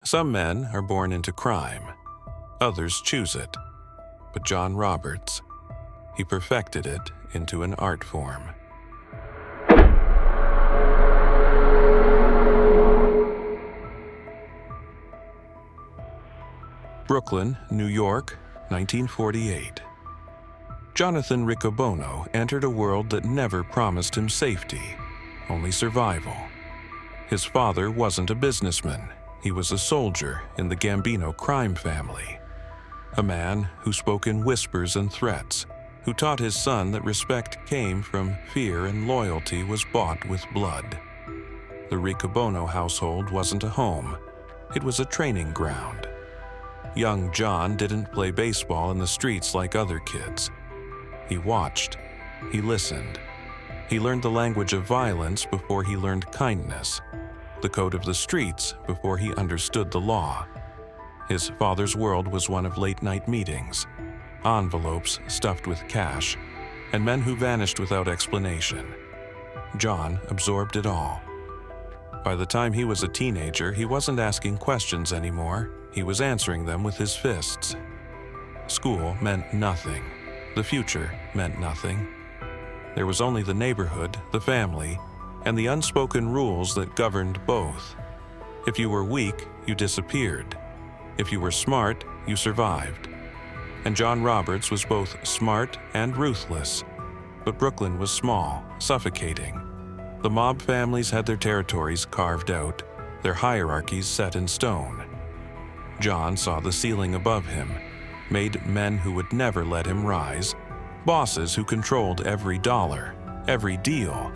Some men are born into crime. Others choose it. But Jon Roberts, he perfected it into an art form. Brooklyn, New York, 1948. Jonathan Riccobono entered a world that never promised him safety, only survival. His father wasn't a businessman. He was a soldier in the Gambino crime family. A man who spoke in whispers and threats, who taught his son that respect came from fear and loyalty was bought with blood. The Riccobono household wasn't a home. It was a training ground. Young John didn't play baseball in the streets like other kids. He watched. He listened. He learned the language of violence before he learned kindness, the code of the streets before he understood the law. His father's world was one of late-night meetings, envelopes stuffed with cash, and men who vanished without explanation. John absorbed it all. By the time he was a teenager, he wasn't asking questions anymore. He was answering them with his fists. School meant nothing. The future meant nothing. There was only the neighborhood, the family, and the unspoken rules that governed both. If you were weak, you disappeared. If you were smart, you survived. And Jon Roberts was both smart and ruthless. But Brooklyn was small, suffocating. The mob families had their territories carved out, their hierarchies set in stone. John saw the ceiling above him, made men who would never let him rise, bosses who controlled every dollar, every deal.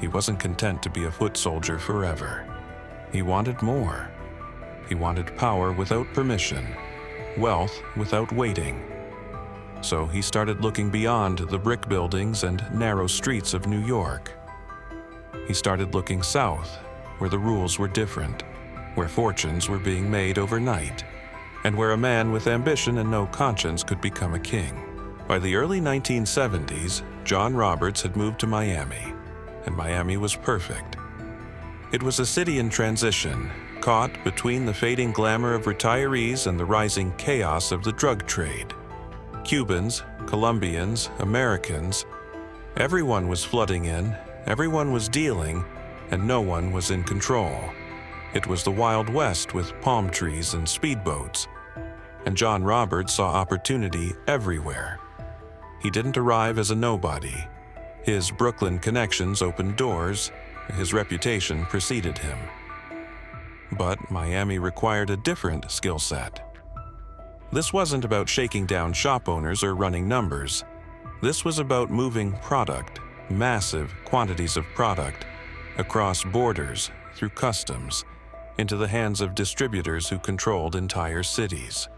He wasn't content to be a foot soldier forever. He wanted more. He wanted power without permission, wealth without waiting. So he started looking beyond the brick buildings and narrow streets of New York. He started looking south, where the rules were different, where fortunes were being made overnight, and where a man with ambition and no conscience could become a king. By the early 1970s, Jon Roberts had moved to Miami, and Miami was perfect. It was a city in transition, caught between the fading glamour of retirees and the rising chaos of the drug trade. Cubans, Colombians, Americans, everyone was flooding in, everyone was dealing, and no one was in control. It was the Wild West with palm trees and speedboats. And Jon Roberts saw opportunity everywhere. He didn't arrive as a nobody. His Brooklyn connections opened doors. His reputation preceded him. But Miami required a different skill set. This wasn't about shaking down shop owners or running numbers. This was about moving product, massive quantities of product, across borders, through customs, into the hands of distributors who controlled entire cities.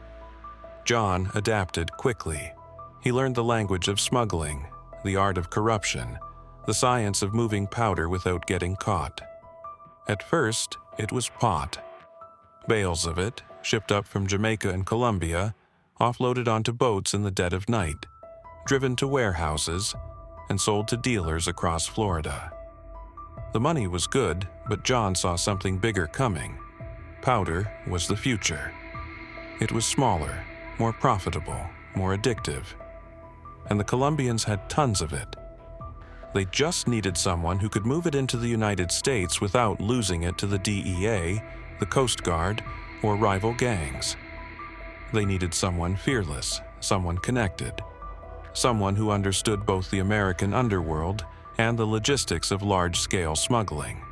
John adapted quickly. He learned the language of smuggling, the art of corruption, the science of moving powder without getting caught. At first, it was pot. Bales of it, shipped up from Jamaica and Colombia, offloaded onto boats in the dead of night, driven to warehouses, and sold to dealers across Florida. The money was good, but John saw something bigger coming. Powder was the future. It was smaller, more profitable, more addictive. And the Colombians had tons of it. They just needed someone who could move it into the United States without losing it to the DEA, the Coast Guard, or rival gangs. They needed someone fearless, someone connected, someone who understood both the American underworld and the logistics of large-scale smuggling.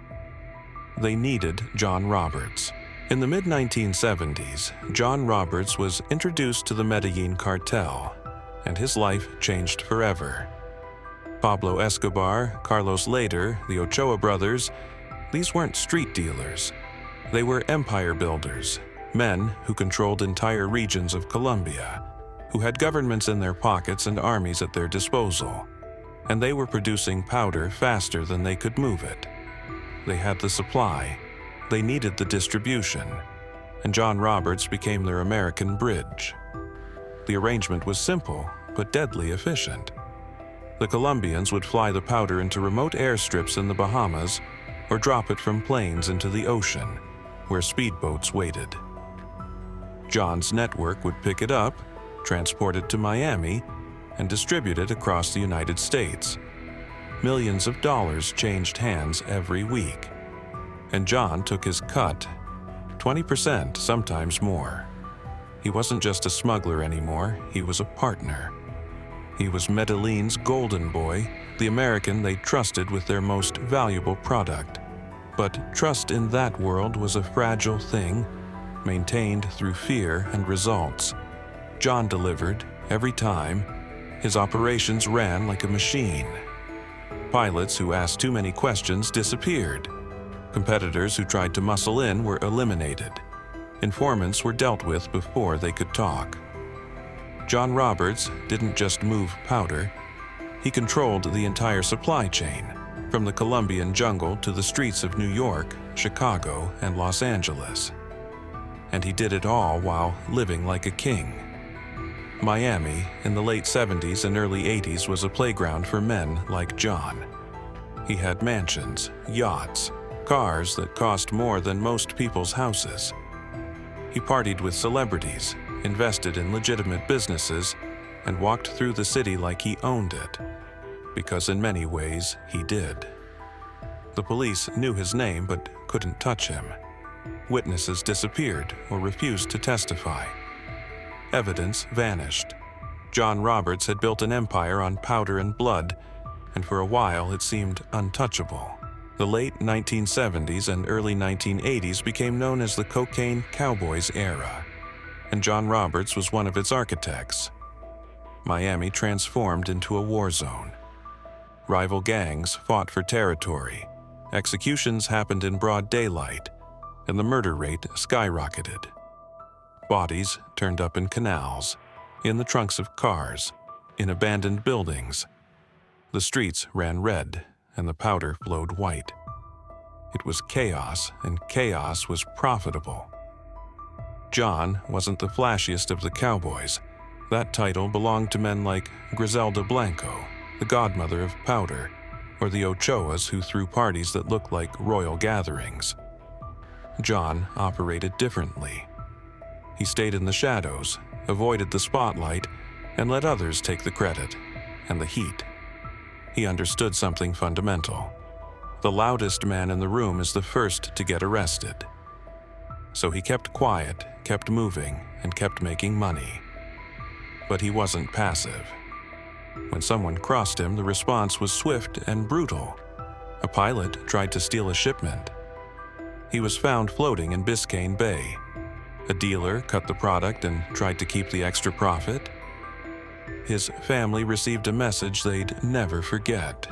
They needed Jon Roberts. In the mid-1970s, Jon Roberts was introduced to the Medellín Cartel, and his life changed forever. Pablo Escobar, Carlos Lader, the Ochoa brothers, these weren't street dealers. They were empire builders, men who controlled entire regions of Colombia, who had governments in their pockets and armies at their disposal. And they were producing powder faster than they could move it. They had the supply. They needed the distribution. And Jon Roberts became their American bridge. The arrangement was simple, but deadly efficient. The Colombians would fly the powder into remote airstrips in the Bahamas or drop it from planes into the ocean, where speedboats waited. John's network would pick it up, transport it to Miami, and distribute it across the United States. Millions of dollars changed hands every week. And John took his cut, 20%, sometimes more. He wasn't just a smuggler anymore, he was a partner. He was Medellín's golden boy, the American they trusted with their most valuable product. But trust in that world was a fragile thing, maintained through fear and results. John delivered every time. His operations ran like a machine. Pilots who asked too many questions disappeared. Competitors who tried to muscle in were eliminated. Informants were dealt with before they could talk. Jon Roberts didn't just move powder. He controlled the entire supply chain, from the Colombian jungle to the streets of New York, Chicago, and Los Angeles. And he did it all while living like a king. Miami, in the late 70s and early 80s, was a playground for men like John. He had mansions, yachts, cars that cost more than most people's houses. He partied with celebrities, invested in legitimate businesses, and walked through the city like he owned it, because in many ways he did. The police knew his name but couldn't touch him. Witnesses disappeared or refused to testify. Evidence vanished. Jon Roberts had built an empire on powder and blood, and for a while it seemed untouchable. The late 1970s and early 1980s became known as the cocaine Cowboys era, and Jon Roberts was one of its architects. Miami transformed into a war zone. Rival gangs fought for territory. Executions happened in broad daylight, and the murder rate skyrocketed. Bodies turned up in canals, in the trunks of cars, in abandoned buildings. The streets ran red, and the powder flowed white. It was chaos, and chaos was profitable. John wasn't the flashiest of the cowboys. That title belonged to men like Griselda Blanco, the godmother of powder, or the Ochoas who threw parties that looked like royal gatherings. John operated differently. He stayed in the shadows, avoided the spotlight, and let others take the credit and the heat. He understood something fundamental. The loudest man in the room is the first to get arrested. So he kept quiet, kept moving, and kept making money. But he wasn't passive. When someone crossed him, the response was swift and brutal. A pilot tried to steal a shipment. He was found floating in Biscayne Bay. A dealer cut the product and tried to keep the extra profit. His family received a message they'd never forget.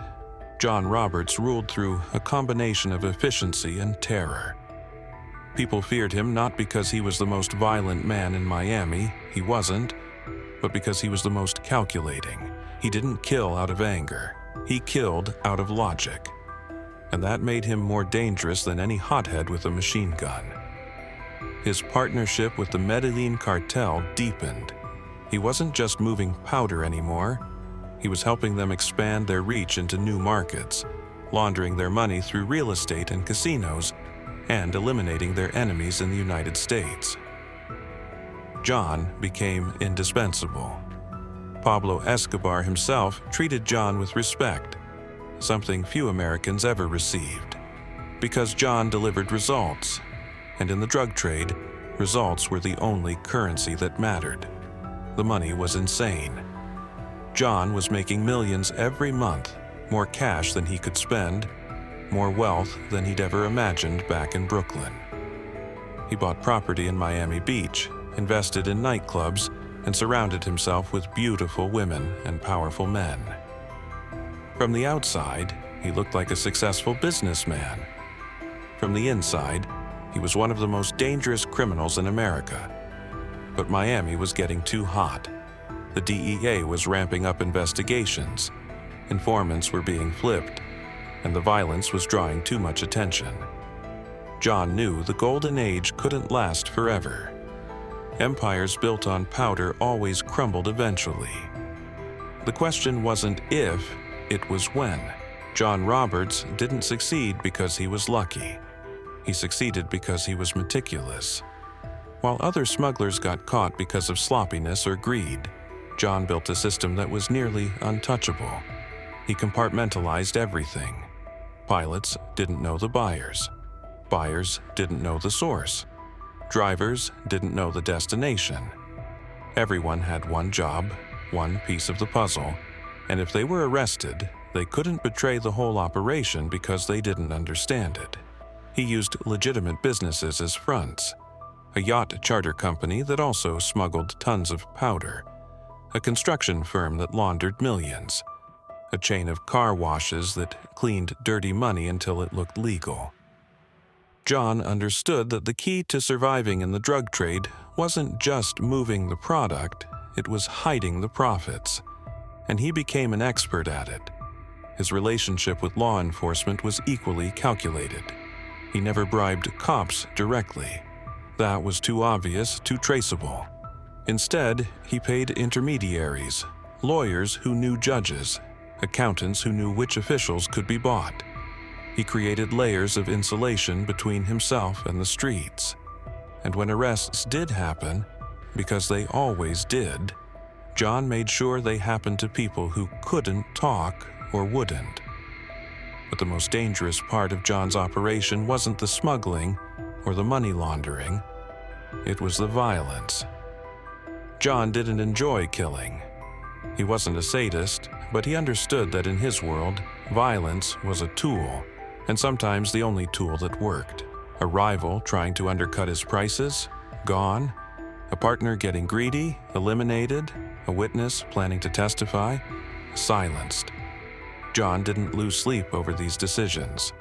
Jon Roberts ruled through a combination of efficiency and terror. People feared him not because he was the most violent man in Miami, he wasn't, but because he was the most calculating. He didn't kill out of anger, he killed out of logic. And that made him more dangerous than any hothead with a machine gun. His partnership with the Medellín Cartel deepened. He wasn't just moving powder anymore. He was helping them expand their reach into new markets, laundering their money through real estate and casinos, and eliminating their enemies in the United States. John became indispensable. Pablo Escobar himself treated John with respect, something few Americans ever received, because John delivered results, and in the drug trade, results were the only currency that mattered. The money was insane. John was making millions every month, more cash than he could spend, more wealth than he'd ever imagined back in Brooklyn. He bought property in Miami Beach, invested in nightclubs, and surrounded himself with beautiful women and powerful men. From the outside, he looked like a successful businessman. From the inside, he was one of the most dangerous criminals in America. But Miami was getting too hot. The DEA was ramping up investigations. Informants were being flipped, and the violence was drawing too much attention. John knew the golden age couldn't last forever. Empires built on powder always crumbled eventually. The question wasn't if, it was when. Jon Roberts didn't succeed because he was lucky. He succeeded because he was meticulous. While other smugglers got caught because of sloppiness or greed, Jon built a system that was nearly untouchable. He compartmentalized everything. Pilots didn't know the buyers. Buyers didn't know the source. Drivers didn't know the destination. Everyone had one job, one piece of the puzzle, and if they were arrested, they couldn't betray the whole operation because they didn't understand it. He used legitimate businesses as fronts. A yacht charter company that also smuggled tons of powder. A construction firm that laundered millions. A chain of car washes that cleaned dirty money until it looked legal. Jon understood that the key to surviving in the drug trade wasn't just moving the product, it was hiding the profits. And he became an expert at it. His relationship with law enforcement was equally calculated. He never bribed cops directly. That was too obvious, too traceable. Instead, he paid intermediaries, lawyers who knew judges, accountants who knew which officials could be bought. He created layers of insulation between himself and the streets. And when arrests did happen, because they always did, Jon made sure they happened to people who couldn't talk or wouldn't. But the most dangerous part of Jon's operation wasn't the smuggling or the money laundering. It was the violence. Jon didn't enjoy killing. He wasn't a sadist, but he understood that in his world, violence was a tool, and sometimes the only tool that worked. A rival trying to undercut his prices? Gone. A partner getting greedy? Eliminated. A witness planning to testify? Silenced. Jon didn't lose sleep over these decisions.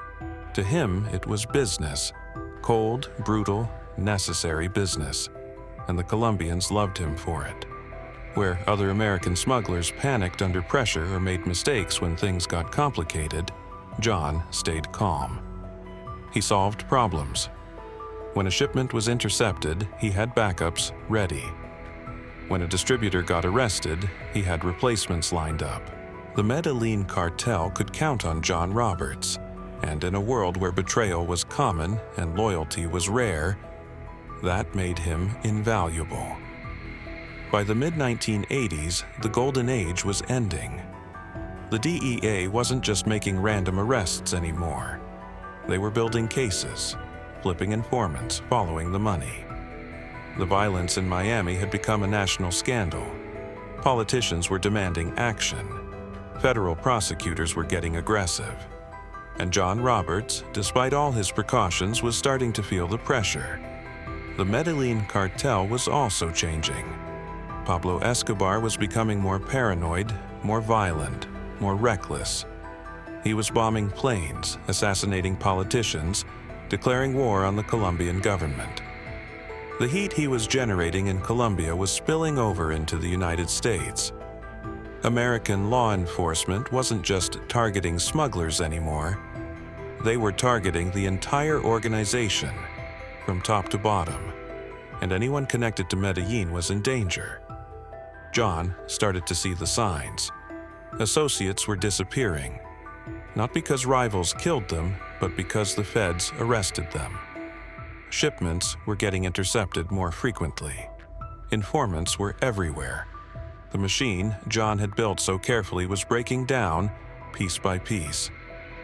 To him, it was business. Cold, brutal, necessary business. And the Colombians loved him for it. Where other American smugglers panicked under pressure or made mistakes when things got complicated, Jon stayed calm. He solved problems. When a shipment was intercepted, he had backups ready. When a distributor got arrested, he had replacements lined up. The Medellín Cartel could count on Jon Roberts, and in a world where betrayal was common and loyalty was rare, that made him invaluable. By the mid-1980s, the golden age was ending. The DEA wasn't just making random arrests anymore. They were building cases, flipping informants, following the money. The violence in Miami had become a national scandal. Politicians were demanding action. Federal prosecutors were getting aggressive. And Jon Roberts, despite all his precautions, was starting to feel the pressure. The Medellín Cartel was also changing. Pablo Escobar was becoming more paranoid, more violent, more reckless. He was bombing planes, assassinating politicians, declaring war on the Colombian government. The heat he was generating in Colombia was spilling over into the United States. American law enforcement wasn't just targeting smugglers anymore. They were targeting the entire organization, from top to bottom, and anyone connected to Medellín was in danger. Jon started to see the signs. Associates were disappearing, not because rivals killed them, but because the feds arrested them. Shipments were getting intercepted more frequently. Informants were everywhere. The machine Jon had built so carefully was breaking down piece by piece,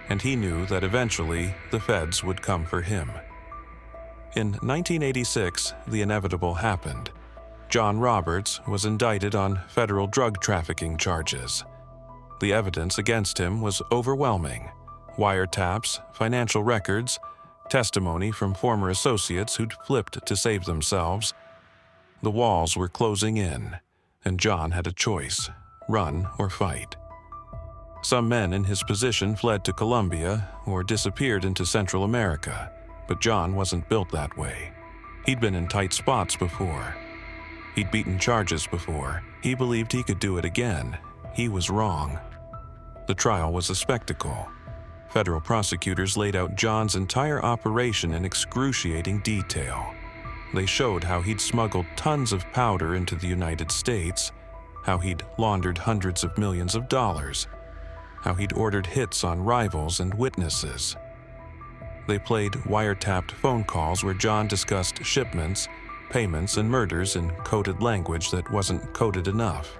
and he knew that eventually the feds would come for him. In 1986, the inevitable happened. Jon Roberts was indicted on federal drug trafficking charges. The evidence against him was overwhelming. Wiretaps, financial records, testimony from former associates who'd flipped to save themselves. The walls were closing in, and Jon had a choice: run or fight. Some men in his position fled to Colombia or disappeared into Central America, but Jon wasn't built that way. He'd been in tight spots before. He'd beaten charges before. He believed he could do it again. He was wrong. The trial was a spectacle. Federal prosecutors laid out Jon's entire operation in excruciating detail. They showed how he'd smuggled tons of powder into the United States, how he'd laundered hundreds of millions of dollars, how he'd ordered hits on rivals and witnesses. They played wiretapped phone calls where John discussed shipments, payments, and murders in coded language that wasn't coded enough.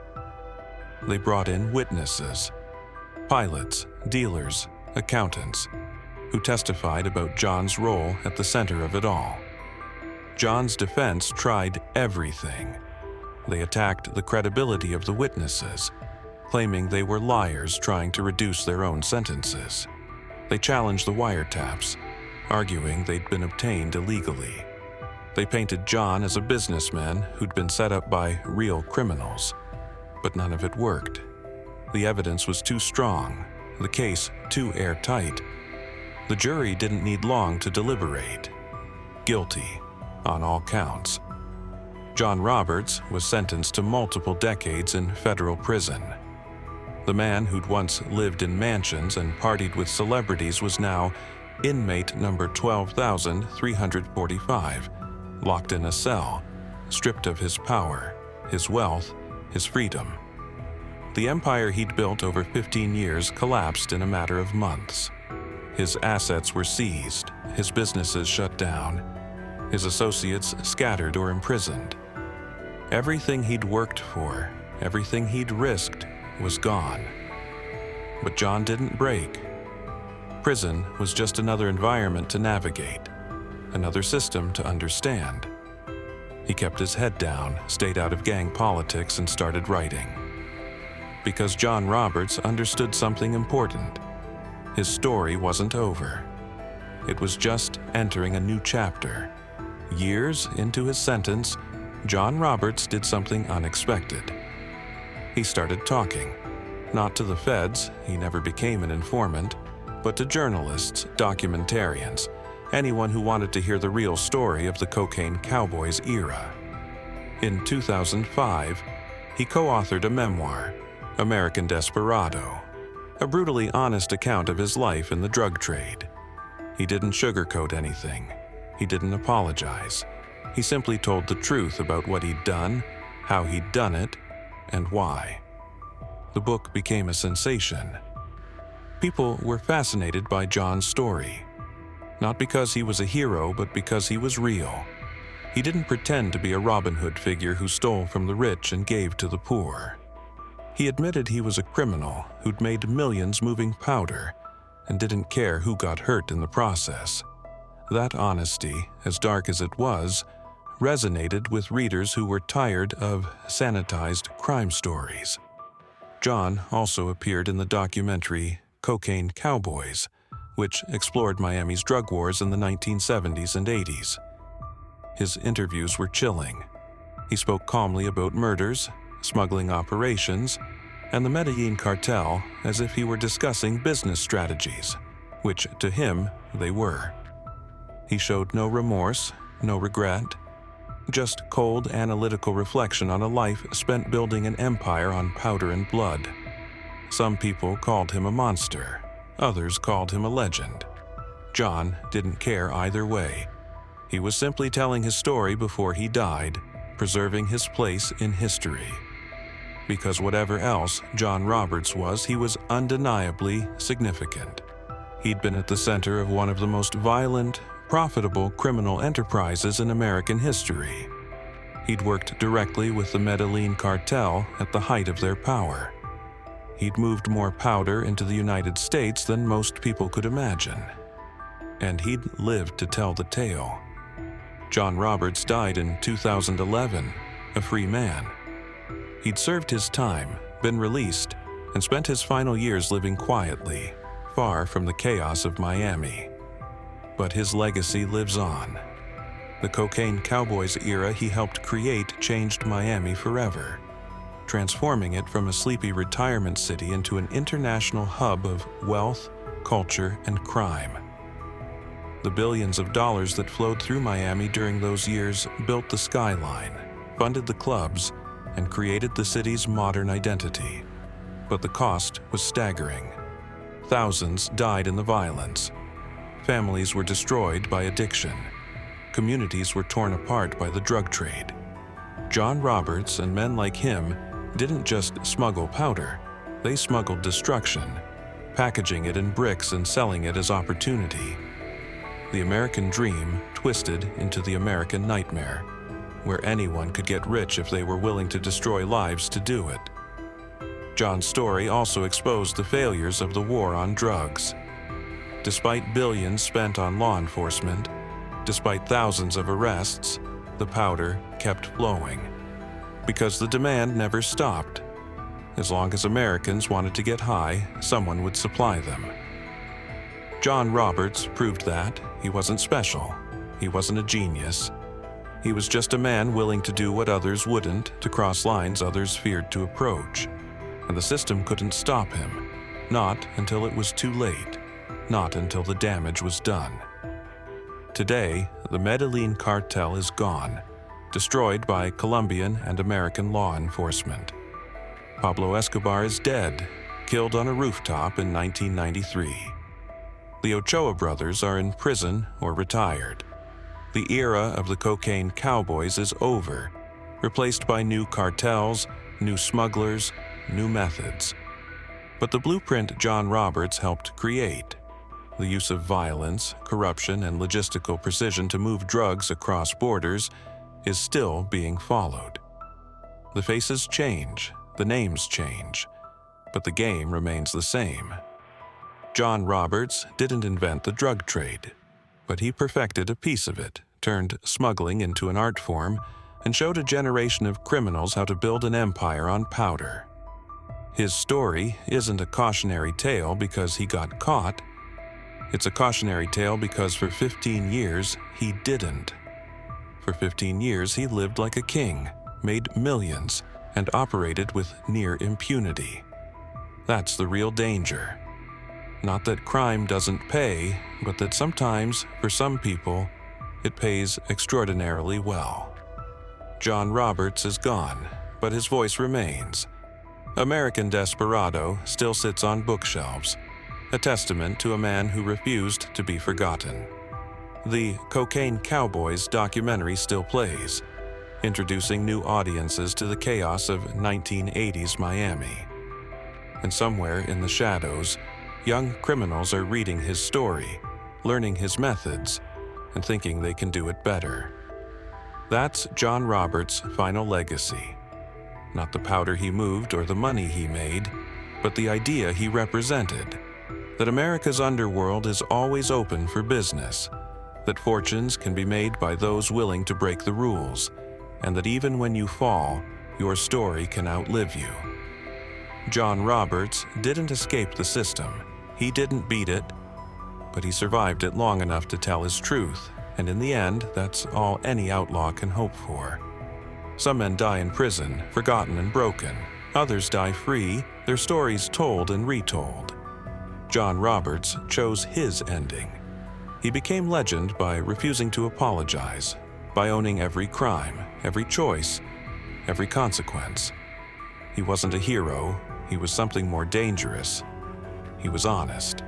They brought in witnesses, pilots, dealers, accountants, who testified about John's role at the center of it all. John's defense tried everything. They attacked the credibility of the witnesses, claiming they were liars trying to reduce their own sentences. They challenged the wiretaps, arguing they'd been obtained illegally. They painted John as a businessman who'd been set up by real criminals. But none of it worked. The evidence was too strong, the case too airtight. The jury didn't need long to deliberate. Guilty on all counts. Jon Roberts was sentenced to multiple decades in federal prison. The man who'd once lived in mansions and partied with celebrities was now inmate number 12,345, locked in a cell, stripped of his power, his wealth, his freedom. The empire he'd built over 15 years collapsed in a matter of months. His assets were seized, his businesses shut down, his associates scattered or imprisoned. Everything he'd worked for, everything he'd risked, was gone. But John didn't break. Prison was just another environment to navigate, another system to understand. He kept his head down, stayed out of gang politics, and started writing. Because Jon Roberts understood something important. His story wasn't over. It was just entering a new chapter. Years into his sentence, Jon Roberts did something unexpected. He started talking, not to the feds, he never became an informant, but to journalists, documentarians, anyone who wanted to hear the real story of the cocaine Cowboys era. In 2005, he co-authored a memoir, American Desperado, a brutally honest account of his life in the drug trade. He didn't sugarcoat anything. He didn't apologize. He simply told the truth about what he'd done, how he'd done it, and why. The book became a sensation. People were fascinated by John's story, not because he was a hero, but because he was real. He didn't pretend to be a Robin Hood figure who stole from the rich and gave to the poor. He admitted he was a criminal who'd made millions moving powder and didn't care who got hurt in the process. That honesty, as dark as it was, resonated with readers who were tired of sanitized crime stories. John also appeared in the documentary Cocaine Cowboys, which explored Miami's drug wars in the 1970s and 80s. His interviews were chilling. He spoke calmly about murders, smuggling operations, and the Medellín Cartel as if he were discussing business strategies, which to him they were. He showed no remorse, no regret, just cold analytical reflection on a life spent building an empire on powder and blood. Some people called him a monster, others called him a legend. John didn't care either way. He was simply telling his story before he died, preserving his place in history. Because whatever else Jon Roberts was, he was undeniably significant. He'd been at the center of one of the most violent, profitable criminal enterprises in American history. He'd worked directly with the Medellín Cartel at the height of their power. He'd moved more powder into the United States than most people could imagine. And he'd lived to tell the tale. Jon Roberts died in 2011, a free man. He'd served his time, been released, and spent his final years living quietly, far from the chaos of Miami. But his legacy lives on. The Cocaine Cowboys era he helped create changed Miami forever, transforming it from a sleepy retirement city into an international hub of wealth, culture, and crime. The billions of dollars that flowed through Miami during those years built the skyline, funded the clubs, and created the city's modern identity. But the cost was staggering. Thousands died in the violence. Families were destroyed by addiction. Communities were torn apart by the drug trade. Jon Roberts and men like him didn't just smuggle powder, they smuggled destruction, packaging it in bricks and selling it as opportunity. the American dream twisted into the American nightmare, where anyone could get rich if they were willing to destroy lives to do it. Jon's story also exposed the failures of the war on drugs. Despite billions spent on law enforcement, despite thousands of arrests, the powder kept flowing. Because the demand never stopped. As long as Americans wanted to get high, someone would supply them. Jon Roberts proved that he wasn't special. He wasn't a genius. He was just a man willing to do what others wouldn't, to cross lines others feared to approach. And the system couldn't stop him. Not until it was too late. Not until the damage was done. Today, the Medellín Cartel is gone, destroyed by Colombian and American law enforcement. Pablo Escobar is dead, killed on a rooftop in 1993. The Ochoa brothers are in prison or retired. The era of the cocaine cowboys is over, replaced by new cartels, new smugglers, new methods. But the blueprint Jon Roberts helped create, the use of violence, corruption, and logistical precision to move drugs across borders, is still being followed. The faces change, the names change, but the game remains the same. Jon Roberts didn't invent the drug trade, but he perfected a piece of it, turned smuggling into an art form, and showed a generation of criminals how to build an empire on powder. His story isn't a cautionary tale because he got caught. It's a cautionary tale because for 15 years, he didn't. For 15 years, he lived like a king, made millions, and operated with near impunity. That's the real danger. Not that crime doesn't pay, but that sometimes, for some people, it pays extraordinarily well. Jon Roberts is gone, but his voice remains. American Desperado still sits on bookshelves, a testament to a man who refused to be forgotten. The Cocaine Cowboys documentary still plays, introducing new audiences to the chaos of 1980s Miami. And somewhere in the shadows, young criminals are reading his story, learning his methods, and thinking they can do it better. That's Jon Roberts' final legacy. Not the powder he moved or the money he made, but the idea he represented, that America's underworld is always open for business, that fortunes can be made by those willing to break the rules, and that even when you fall, your story can outlive you. Jon Roberts didn't escape the system. He didn't beat it, but he survived it long enough to tell his truth, and in the end, that's all any outlaw can hope for. Some men die in prison, forgotten and broken. Others die free, their stories told and retold. Jon Roberts chose his ending. He became legend by refusing to apologize, by owning every crime, every choice, every consequence. He wasn't a hero, he was something more dangerous. He was honest.